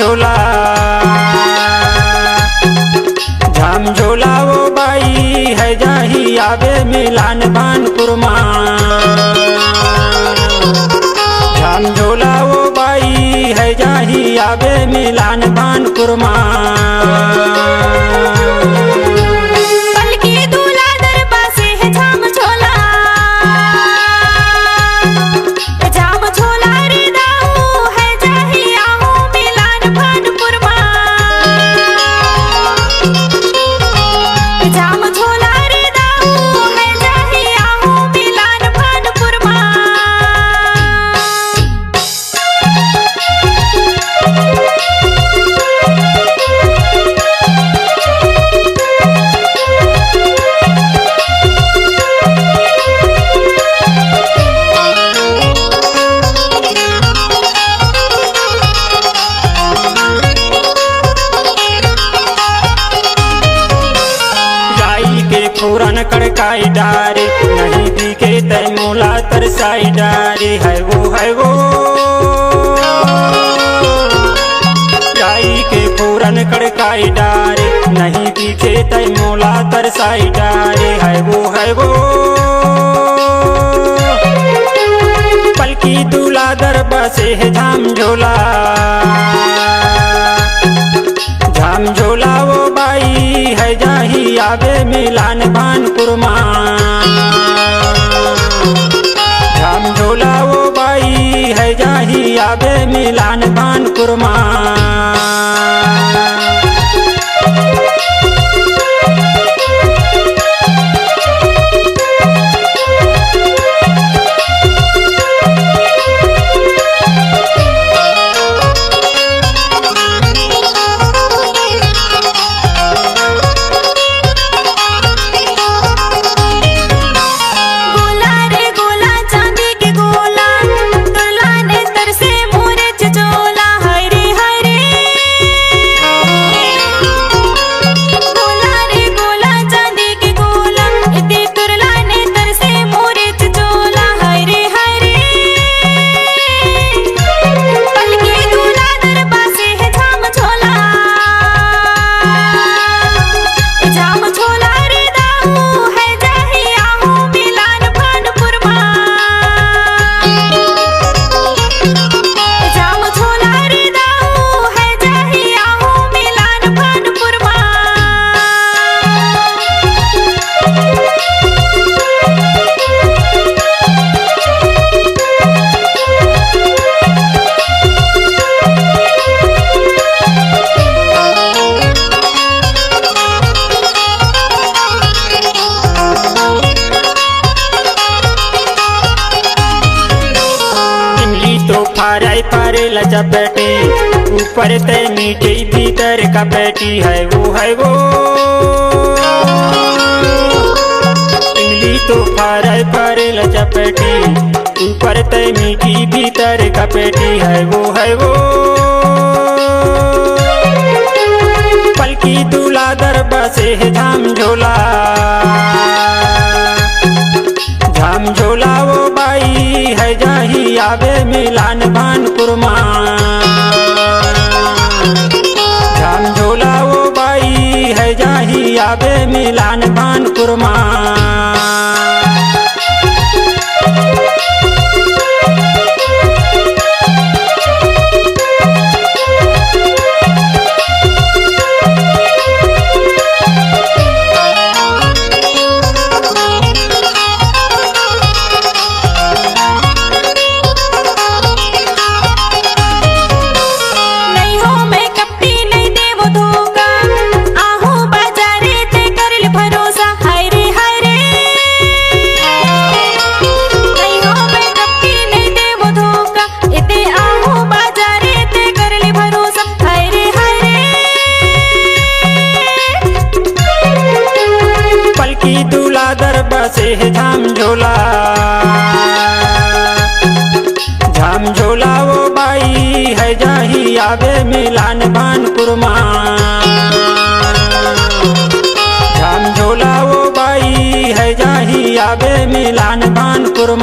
झोला झाम झोला वो बाई है जाही आवे मिलान भानपुर झाम झोला वो बाई है जाही आवे मिलान भानपुर पूरन कड़काई डारे नहीं दिखे तय मोला तरसाई डारे है वो जाई के पूरन कड़काई डारे नहीं दिखे तय मोला तरसाई डारे है वो पलकी दूल्हा दर बसे है झाम झोला वो बाई है जाही आवे मिलान भानपुर झाम झोला वो बाई है जाही आवे मिलान भानपुर फारे लचपेटी ऊपर ते मीठी भीतर का पेटी है वो इमली तो फारे लचपेटी ऊपर ते मीठी भीतर का पेटी है वो पलकी दूल्हा दर बसे है झाम झोला वो बाई है जाही आवे मिलान भानपुर झाम झोला वो बाई है जाही आवे मिलान भानपुर दर बसे है झाम झोला वो बाई है जाही आवे मिलान भानपुर झाम झोला वो बाई है जाही आवे मिलान भानपुर